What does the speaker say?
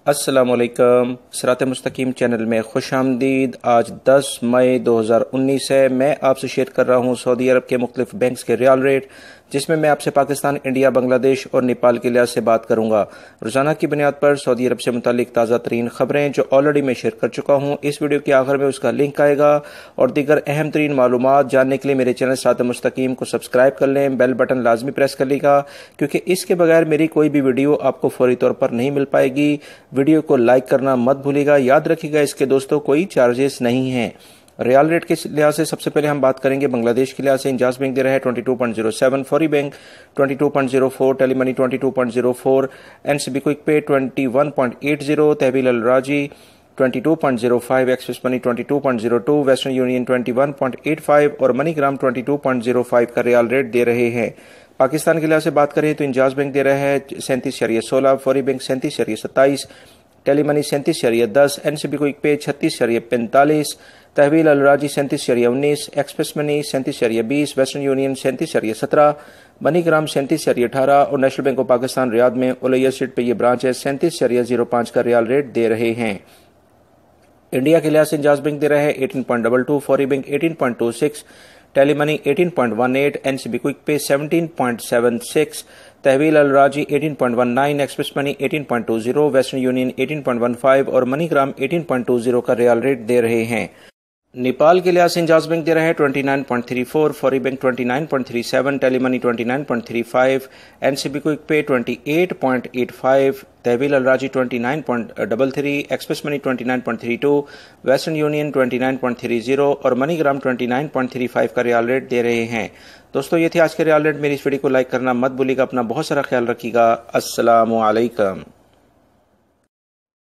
अस्सलामुअलैकुम। सिरात मुस्तकीम चैनल में खुश आमदीद। आज 10 मई 2019 है। मैं आपसे शेयर कर रहा हूँ सऊदी अरब के मुख्तलिफ बैंक्स के रियाल रेट, जिसमें मैं आपसे पाकिस्तान, इंडिया, बांग्लादेश और नेपाल के लिहाज से बात करूँगा। रोज़ाना की बुनियाद पर सऊदी अरब से मुतालिक ताज़ा तरीन खबरें जो ऑलरेडी मैं शेयर कर चुका हूँ, इस वीडियो के आखिर में उसका लिंक आएगा। और दीगर अहम तरीन मालूमात जानने के लिए मेरे चैनल सिरात मुस्तकीम को सब्सक्राइब कर लें, बेल बटन लाजमी प्रेस कर लीजिएगा, क्योंकि इसके बगैर मेरी कोई भी वीडियो आपको फौरी तौर पर नहीं मिल पाएगी। वीडियो को लाइक करना मत भूलिएगा। याद रखिएगा, इसके दोस्तों कोई चार्जेस नहीं है। रियाल रेट के लिहाज से सबसे पहले हम बात करेंगे बांग्लादेश के लिहाज से। इंजाज बैंक दे रहा है 22.07, फौरी बैंक 22.04, टेलीमनी 22.04, एनसीबी क्विक पे 21.80, तहवील अल राजी 22.05, एक्सिस मनी 22.02, वेस्टर्न यूनियन 21.85 और मनीग्राम 22.05 का रियाल रेट दे रहे हैं। पाकिस्तान के लिहाज से बात करें तो इंजाज बैंक दे रहा है 37.16, फौरी बैंक 37.27, टेलीमनी 37.10, एनसीबी क्विक पे 36.45, तहवील अल राजी 37.19, express money 37.20, western union 37.17, MoneyGram 37.18 और national bank of Pakistan Riyadh में उलैया स्ट्रीट पे ये ब्रांच है 37.05 का रियाल रेट दे रहे हैं। इंडिया के लिहाज से इंजाज बैंक दे रहा है 18.22, फौरी बैंक 18.26, टेलीमनी 18.18, एनसीबी क्विक पे 17.76, तहवील अल राजी 18.19, एक्सप्रेस मनी 18.20, वेस्टर्न यूनियन 18.15 और मनीग्राम 18.20 का रियाल रेट दे रहे हैं। नेपाल के लिहाज से इंजाज बैंक दे रहा है 29.34, फौरी बैंक 29.37, टेलीमनी 29.35, एनसीबी क्विक पे 28.85, तहवील अल राजी 29.33, एक्सप्रेस मनी 29.32, वेस्टर्न यूनियन 29.30 और मनीग्राम 29.35 का रियाल रेट दे रहे हैं। दोस्तों, ये थे आज के रियाल रेट। मेरी इस वीडियो को लाइक करना मत भूलिएगा। अपना बहुत सारा ख्याल रखिएगा। अस्सलामु अलैकुम।